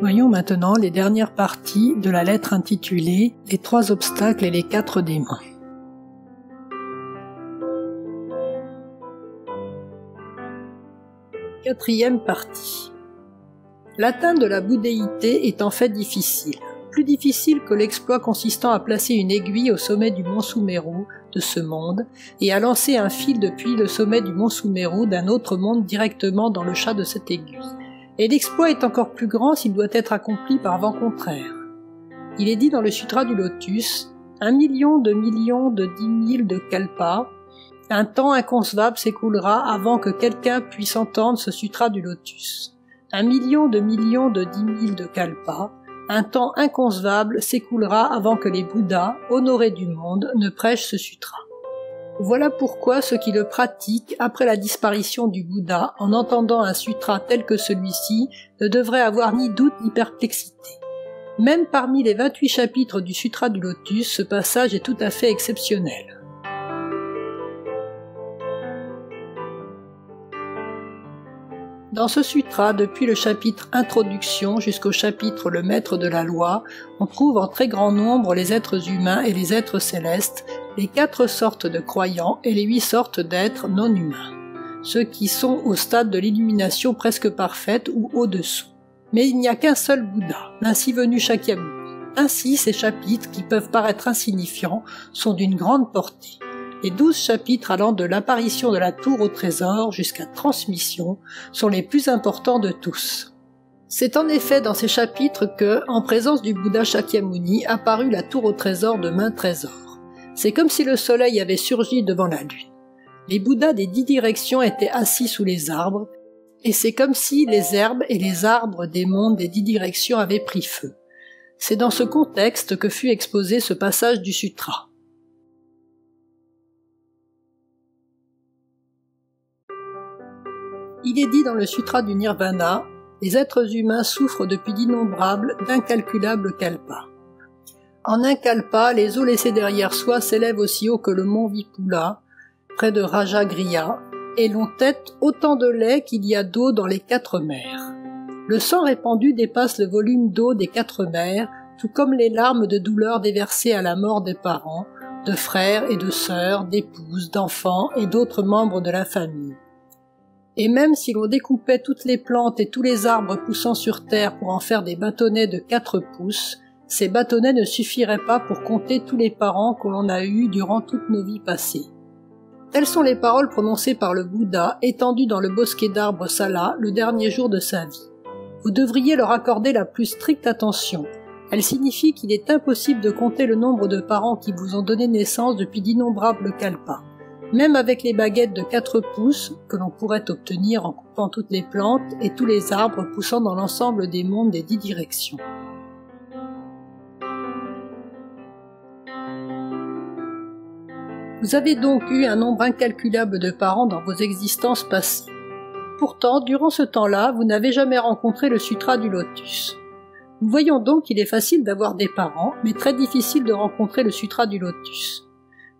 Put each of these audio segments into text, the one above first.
Voyons maintenant les dernières parties de la lettre intitulée « Les 3 obstacles et les 4 démons ». Quatrième partie. L'atteinte de la bouddhéité est en fait difficile. Plus difficile que l'exploit consistant à placer une aiguille au sommet du mont Sumeru de ce monde et à lancer un fil depuis le sommet du mont Sumeru d'un autre monde directement dans le chat de cette aiguille. Et l'exploit est encore plus grand s'il doit être accompli par vent contraire. Il est dit dans le Sutra du Lotus, 1 million de 10 000 de kalpas, un temps inconcevable s'écoulera avant que quelqu'un puisse entendre ce Sutra du Lotus. 1 million de 10 000 de kalpas, un temps inconcevable s'écoulera avant que les Bouddhas, honorés du monde, ne prêchent ce sutra. Voilà pourquoi ceux qui le pratiquent après la disparition du Bouddha en entendant un sutra tel que celui-ci ne devraient avoir ni doute ni perplexité. Même parmi les 28 chapitres du Sutra du Lotus, ce passage est tout à fait exceptionnel. Dans ce sutra, depuis le chapitre Introduction jusqu'au chapitre Le Maître de la Loi, on trouve en très grand nombre les êtres humains et les êtres célestes, les 4 sortes de croyants et les 8 sortes d'êtres non humains, ceux qui sont au stade de l'illumination presque parfaite ou au-dessous. Mais il n'y a qu'un seul Bouddha, l'ainsi venu Shakyamuni. Ainsi, ces chapitres, qui peuvent paraître insignifiants, sont d'une grande portée. Les 12 chapitres allant de l'apparition de la tour au trésor jusqu'à transmission sont les plus importants de tous. C'est en effet dans ces chapitres que, en présence du Bouddha Shakyamuni, apparut la tour au trésor de maints trésors. C'est comme si le soleil avait surgi devant la lune. Les Bouddhas des 10 directions étaient assis sous les arbres, et c'est comme si les herbes et les arbres des mondes des 10 directions avaient pris feu. C'est dans ce contexte que fut exposé ce passage du sutra. Il est dit dans le Sutra du Nirvana, les êtres humains souffrent depuis d'incalculables kalpas. En un kalpa, les eaux laissées derrière soi s'élèvent aussi haut que le mont Vipula, près de Rajagriha, et l'on tête autant de lait qu'il y a d'eau dans les 4 mers. Le sang répandu dépasse le volume d'eau des 4 mers, tout comme les larmes de douleur déversées à la mort des parents, de frères et de sœurs, d'épouses, d'enfants et d'autres membres de la famille. Et même si l'on découpait toutes les plantes et tous les arbres poussant sur terre pour en faire des bâtonnets de 4 pouces, ces bâtonnets ne suffiraient pas pour compter tous les parents que l'on a eus durant toutes nos vies passées. Telles sont les paroles prononcées par le Bouddha, étendu dans le bosquet d'arbres Sala, le dernier jour de sa vie. Vous devriez leur accorder la plus stricte attention. Elles signifient qu'il est impossible de compter le nombre de parents qui vous ont donné naissance depuis d'innombrables kalpas. Même avec les baguettes de 4 pouces que l'on pourrait obtenir en coupant toutes les plantes et tous les arbres poussant dans l'ensemble des mondes des 10 directions. Vous avez donc eu un nombre incalculable de parents dans vos existences passées. Pourtant, durant ce temps-là, vous n'avez jamais rencontré le Sutra du Lotus. Nous voyons donc qu'il est facile d'avoir des parents, mais très difficile de rencontrer le Sutra du Lotus.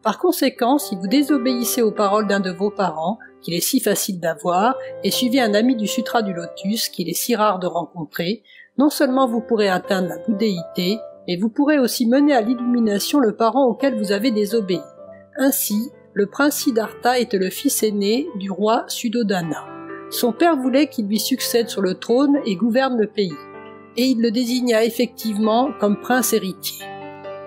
Par conséquent, si vous désobéissez aux paroles d'un de vos parents, qu'il est si facile d'avoir, et suivez un ami du Sutra du Lotus, qu'il est si rare de rencontrer, non seulement vous pourrez atteindre la bouddhéité, mais vous pourrez aussi mener à l'illumination le parent auquel vous avez désobéi. Ainsi, le prince Siddhartha était le fils aîné du roi Suddhodana. Son père voulait qu'il lui succède sur le trône et gouverne le pays, et il le désigna effectivement comme prince héritier.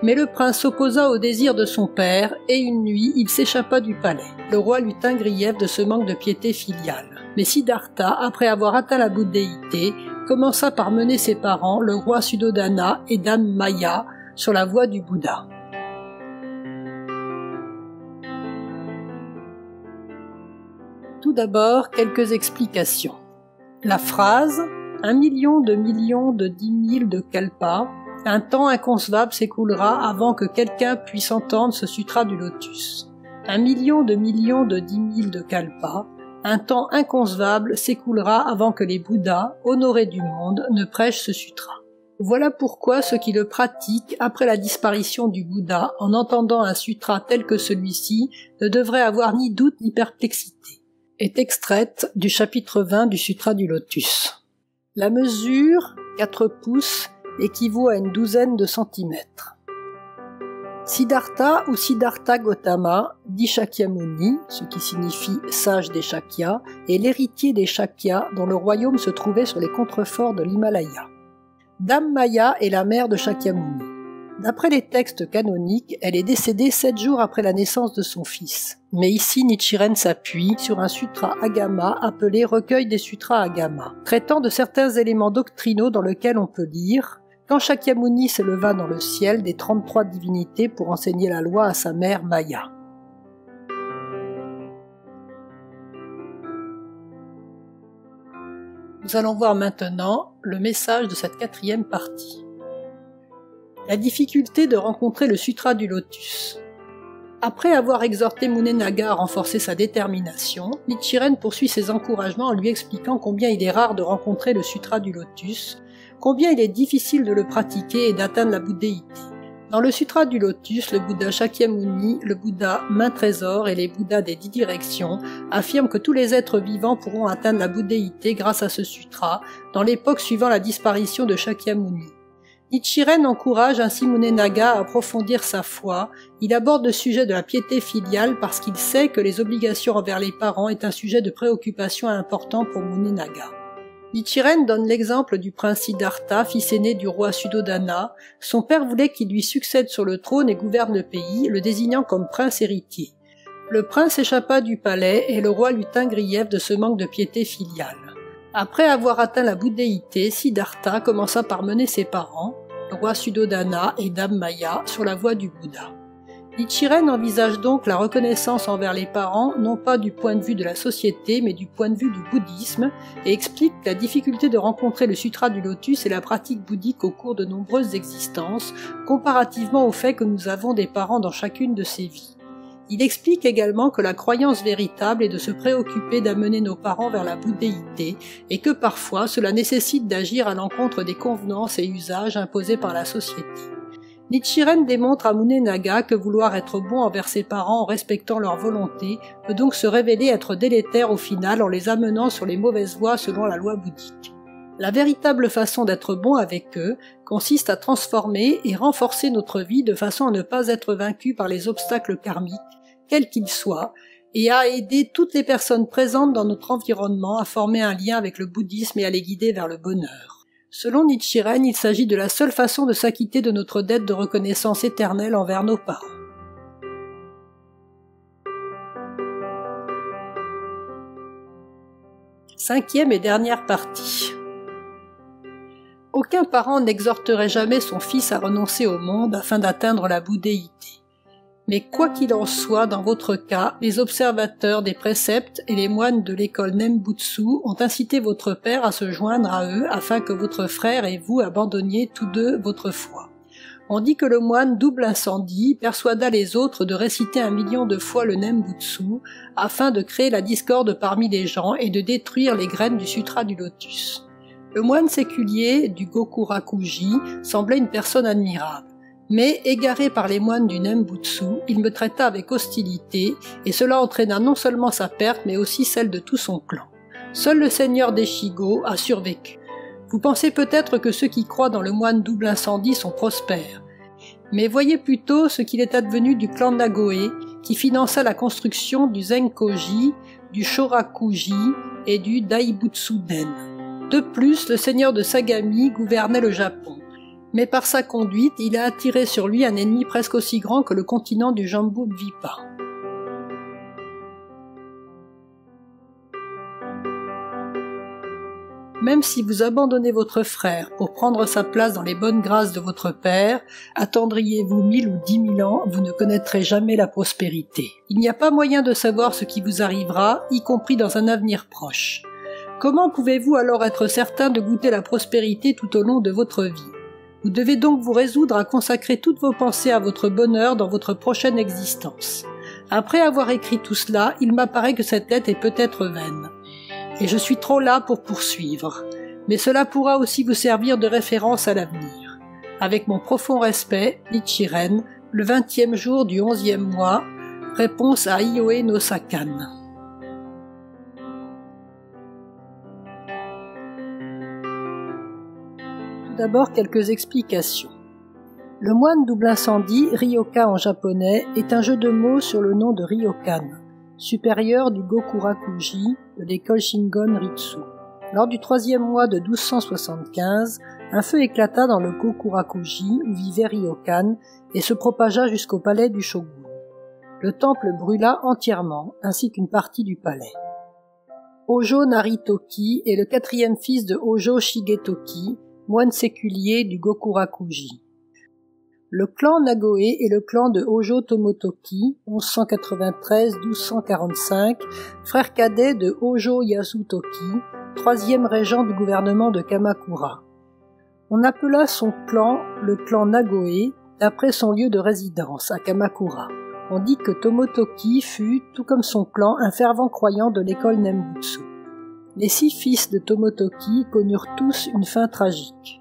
Mais le prince s'opposa au désir de son père, et une nuit, il s'échappa du palais. Le roi lui tint grief de ce manque de piété filiale. Mais Siddhartha, après avoir atteint la bouddhéité, commença par mener ses parents, le roi Suddhodana et dame Maya, sur la voie du Bouddha. Tout d'abord, quelques explications. La phrase « 1 million de 10 000 de kalpas » un temps inconcevable s'écoulera avant que quelqu'un puisse entendre ce sutra du Lotus. 1 million de 10 000 de kalpas, un temps inconcevable s'écoulera avant que les Bouddhas, honorés du monde, ne prêchent ce sutra. Voilà pourquoi ceux qui le pratiquent après la disparition du Bouddha en entendant un sutra tel que celui-ci ne devraient avoir ni doute ni perplexité. Est extraite du chapitre 20 du Sutra du Lotus. La mesure, 4 pouces, équivaut à une douzaine de centimètres. Siddhartha ou Siddhartha Gautama, dit Shakyamuni, ce qui signifie sage des Shakyas, est l'héritier des Shakyas dont le royaume se trouvait sur les contreforts de l'Himalaya. Dame Maya est la mère de Shakyamuni. D'après les textes canoniques, elle est décédée 7 jours après la naissance de son fils. Mais ici, Nichiren s'appuie sur un sutra Agama appelé Recueil des Sutras Agama, traitant de certains éléments doctrinaux dans lesquels on peut lire « Quand Shakyamuni s'éleva dans le ciel des 33 divinités pour enseigner la loi à sa mère Maya ». Nous allons voir maintenant le message de cette 4e partie. La difficulté de rencontrer le Sutra du Lotus. Après avoir exhorté Munenaga à renforcer sa détermination, Nichiren poursuit ses encouragements en lui expliquant combien il est rare de rencontrer le Sutra du Lotus, combien il est difficile de le pratiquer et d'atteindre la bouddhéité. Dans le Sutra du Lotus, le Bouddha Shakyamuni, le Bouddha Main Trésor et les Bouddhas des 10 directions affirment que tous les êtres vivants pourront atteindre la bouddhéité grâce à ce sutra, dans l'époque suivant la disparition de Shakyamuni. Nichiren encourage ainsi Munenaga à approfondir sa foi. Il aborde le sujet de la piété filiale parce qu'il sait que les obligations envers les parents est un sujet de préoccupation important pour Munenaga. Nichiren donne l'exemple du prince Siddhartha, fils aîné du roi Suddhodana. Son père voulait qu'il lui succède sur le trône et gouverne le pays, le désignant comme prince héritier. Le prince échappa du palais et le roi lui tint grief de ce manque de piété filiale. Après avoir atteint la bouddhéité, Siddhartha commença par mener ses parents, le roi Suddhodana et Dame Maya, sur la voie du Bouddha. Nichiren envisage donc la reconnaissance envers les parents, non pas du point de vue de la société, mais du point de vue du bouddhisme, et explique la difficulté de rencontrer le Sutra du Lotus et la pratique bouddhique au cours de nombreuses existences, comparativement au fait que nous avons des parents dans chacune de ces vies. Il explique également que la croyance véritable est de se préoccuper d'amener nos parents vers la bouddhéité et que parfois cela nécessite d'agir à l'encontre des convenances et usages imposés par la société. Nichiren démontre à Munenaga que vouloir être bon envers ses parents en respectant leur volonté peut donc se révéler être délétère au final en les amenant sur les mauvaises voies selon la loi bouddhique. La véritable façon d'être bon avec eux consiste à transformer et renforcer notre vie de façon à ne pas être vaincu par les obstacles karmiques, quels qu'ils soient, et à aider toutes les personnes présentes dans notre environnement à former un lien avec le bouddhisme et à les guider vers le bonheur. Selon Nichiren, il s'agit de la seule façon de s'acquitter de notre dette de reconnaissance éternelle envers nos parents. Cinquième et dernière partie. Aucun parent n'exhorterait jamais son fils à renoncer au monde afin d'atteindre la bouddhéité. Mais quoi qu'il en soit, dans votre cas, les observateurs des préceptes et les moines de l'école Nembutsu ont incité votre père à se joindre à eux afin que votre frère et vous abandonniez tous deux votre foi. On dit que le moine Double Incendie persuada les autres de réciter 1 million de fois le Nembutsu afin de créer la discorde parmi les gens et de détruire les graines du Sutra du Lotus. Le moine séculier du Gokurakuji semblait une personne admirable. Mais, égaré par les moines du Nembutsu, il me traita avec hostilité, et cela entraîna non seulement sa perte, mais aussi celle de tout son clan. Seul le seigneur d'Eshigo a survécu. Vous pensez peut-être que ceux qui croient dans le moine Double Incendie sont prospères. Mais voyez plutôt ce qu'il est advenu du clan Nagoe, qui finança la construction du Zenkoji, du Shorakuji et du Daibutsu-den. De plus, le seigneur de Sagami gouvernait le Japon. Mais par sa conduite, il a attiré sur lui un ennemi presque aussi grand que le continent du Jambudvipa. Même si vous abandonnez votre frère pour prendre sa place dans les bonnes grâces de votre père, attendriez-vous 1000 ou 10 000 ans, vous ne connaîtrez jamais la prospérité. Il n'y a pas moyen de savoir ce qui vous arrivera, y compris dans un avenir proche. Comment pouvez-vous alors être certain de goûter la prospérité tout au long de votre vie ? Vous devez donc vous résoudre à consacrer toutes vos pensées à votre bonheur dans votre prochaine existence. Après avoir écrit tout cela, il m'apparaît que cette lettre est peut-être vaine. Et je suis trop las pour poursuivre. Mais cela pourra aussi vous servir de référence à l'avenir. Avec mon profond respect, Nichiren, le 20e jour du 11e mois, réponse à Ioe no Sakan. d'abord quelques explications. Le moine double incendie, Ryoka en japonais, est un jeu de mots sur le nom de Ryokan, supérieur du Gokurakuji de l'école Shingon Ritsu. Lors du 3e mois de 1275, un feu éclata dans le Gokurakuji où vivait Ryokan et se propagea jusqu'au palais du shogun. Le temple brûla entièrement, ainsi qu'une partie du palais. Hojo Naritoki est le 4e fils de Hojo Shigetoki, moine séculier du Gokurakuji. Le clan Nagoe est le clan de Hojo Tomotoki, 1193-1245, frère cadet de Hojo Yasutoki, 3e régent du gouvernement de Kamakura. On appela son clan le clan Nagoe, d'après son lieu de résidence, à Kamakura. On dit que Tomotoki fut, tout comme son clan, un fervent croyant de l'école Nembutsu. Les 6 fils de Tomotoki connurent tous une fin tragique.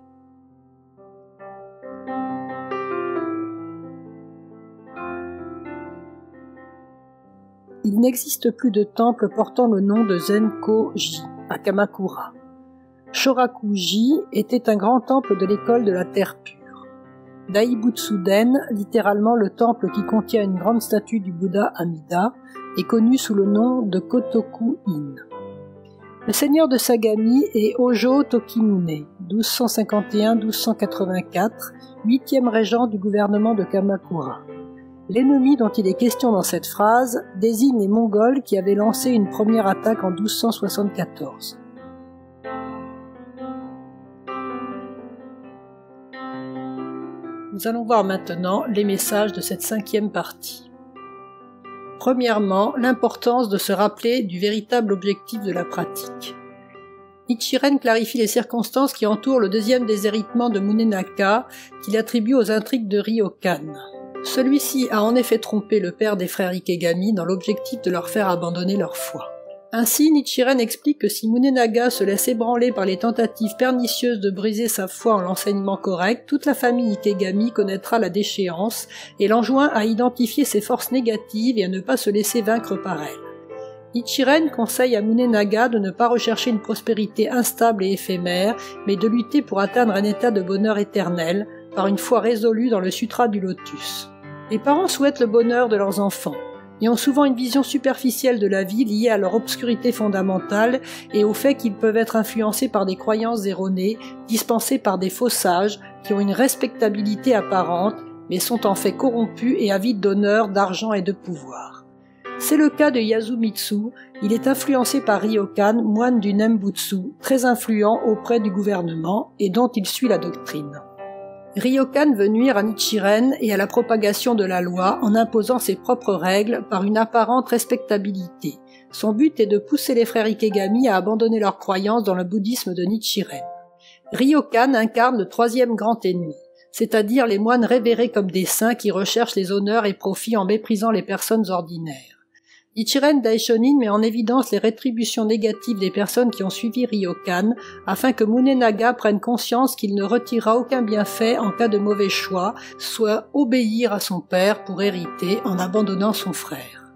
Il n'existe plus de temple portant le nom de Zenko-ji à Kamakura. Shoraku-ji était un grand temple de l'école de la terre pure. Daibutsu-den, littéralement le temple qui contient une grande statue du Bouddha Amida, est connu sous le nom de Kotoku-in. Le seigneur de Sagami est Hojo Tokimune, 1251-1284, 8e régent du gouvernement de Kamakura. L'ennemi dont il est question dans cette phrase désigne les Mongols qui avaient lancé une première attaque en 1274. Nous allons voir maintenant les messages de cette 5e partie. Premièrement, l'importance de se rappeler du véritable objectif de la pratique. Nichiren clarifie les circonstances qui entourent le 2e déshéritement de Munenaka qu'il attribue aux intrigues de Ryokan. Celui-ci a en effet trompé le père des frères Ikegami dans l'objectif de leur faire abandonner leur foi. Ainsi, Nichiren explique que si Munenaga se laisse ébranler par les tentatives pernicieuses de briser sa foi en l'enseignement correct, toute la famille Ikegami connaîtra la déchéance et l'enjoint à identifier ses forces négatives et à ne pas se laisser vaincre par elles. Nichiren conseille à Munenaga de ne pas rechercher une prospérité instable et éphémère, mais de lutter pour atteindre un état de bonheur éternel, par une foi résolue dans le Sutra du Lotus. Les parents souhaitent le bonheur de leurs enfants, et ont souvent une vision superficielle de la vie liée à leur obscurité fondamentale et au fait qu'ils peuvent être influencés par des croyances erronées, dispensés par des faux sages qui ont une respectabilité apparente, mais sont en fait corrompus et avides d'honneur, d'argent et de pouvoir. C'est le cas de Yasumitsu, il est influencé par Ryokan, moine du Nembutsu, très influent auprès du gouvernement et dont il suit la doctrine. Ryokan veut nuire à Nichiren et à la propagation de la loi en imposant ses propres règles par une apparente respectabilité. Son but est de pousser les frères Ikegami à abandonner leurs croyances dans le bouddhisme de Nichiren. Ryokan incarne le 3e grand ennemi, c'est-à-dire les moines révérés comme des saints qui recherchent les honneurs et profits en méprisant les personnes ordinaires. Nichiren Daishonin met en évidence les rétributions négatives des personnes qui ont suivi Ryokan afin que Munenaga prenne conscience qu'il ne retirera aucun bienfait en cas de mauvais choix, soit obéir à son père pour hériter en abandonnant son frère.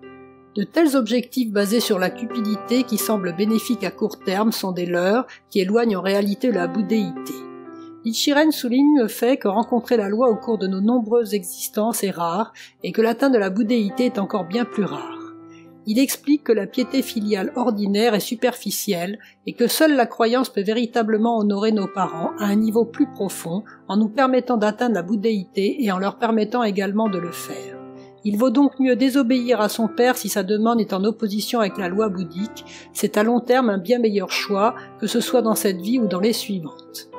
De tels objectifs basés sur la cupidité qui semblent bénéfiques à court terme sont des leurres qui éloignent en réalité la bouddhéité. Nichiren souligne le fait que rencontrer la loi au cours de nos nombreuses existences est rare et que l'atteinte de la bouddhéité est encore bien plus rare. Il explique que la piété filiale ordinaire est superficielle et que seule la croyance peut véritablement honorer nos parents à un niveau plus profond en nous permettant d'atteindre la bouddhéité et en leur permettant également de le faire. Il vaut donc mieux désobéir à son père si sa demande est en opposition avec la loi bouddhique, c'est à long terme un bien meilleur choix, que ce soit dans cette vie ou dans les suivantes.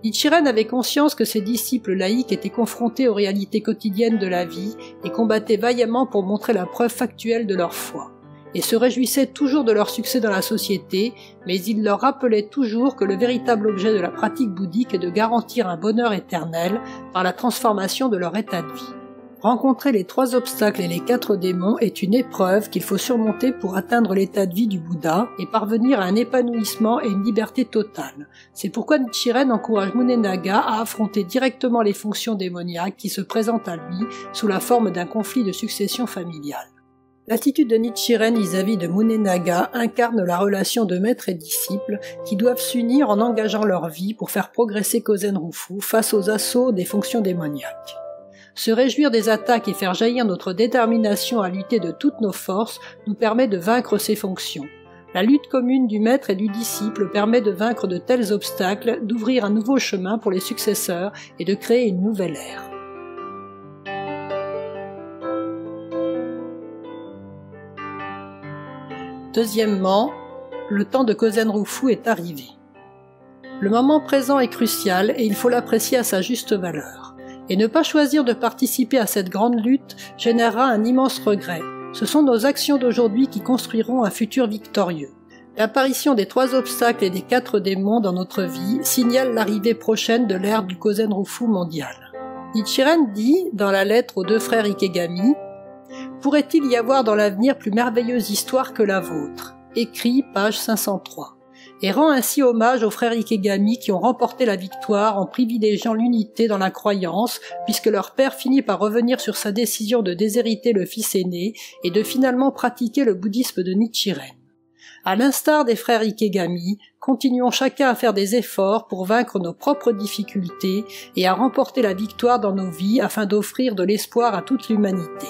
Nichiren avait conscience que ses disciples laïcs étaient confrontés aux réalités quotidiennes de la vie et combattaient vaillamment pour montrer la preuve factuelle de leur foi, et se réjouissaient toujours de leur succès dans la société, mais il leur rappelait toujours que le véritable objet de la pratique bouddhique est de garantir un bonheur éternel par la transformation de leur état de vie. Rencontrer les 3 obstacles et les 4 démons est une épreuve qu'il faut surmonter pour atteindre l'état de vie du Bouddha et parvenir à un épanouissement et une liberté totale. C'est pourquoi Nichiren encourage Munenaga à affronter directement les fonctions démoniaques qui se présentent à lui sous la forme d'un conflit de succession familiale. L'attitude de Nichiren vis-à-vis de Munenaga incarne la relation de maître et disciple qui doivent s'unir en engageant leur vie pour faire progresser Kozenrufu face aux assauts des fonctions démoniaques. Se réjouir des attaques et faire jaillir notre détermination à lutter de toutes nos forces nous permet de vaincre ces fonctions. La lutte commune du maître et du disciple permet de vaincre de tels obstacles, d'ouvrir un nouveau chemin pour les successeurs et de créer une nouvelle ère. Deuxièmement, le temps de Kozenrufu est arrivé. Le moment présent est crucial et il faut l'apprécier à sa juste valeur. Et ne pas choisir de participer à cette grande lutte générera un immense regret. Ce sont nos actions d'aujourd'hui qui construiront un futur victorieux. L'apparition des 3 obstacles et des 4 démons dans notre vie signale l'arrivée prochaine de l'ère du Kozenrufu mondial. Nichiren dit, dans la lettre aux 2 frères Ikegami, « Pourrait-il y avoir dans l'avenir plus merveilleuse histoire que la vôtre ?» Écrit, page 503. Et rend ainsi hommage aux frères Ikegami qui ont remporté la victoire en privilégiant l'unité dans la croyance, puisque leur père finit par revenir sur sa décision de déshériter le fils aîné et de finalement pratiquer le bouddhisme de Nichiren. À l'instar des frères Ikegami, continuons chacun à faire des efforts pour vaincre nos propres difficultés et à remporter la victoire dans nos vies afin d'offrir de l'espoir à toute l'humanité.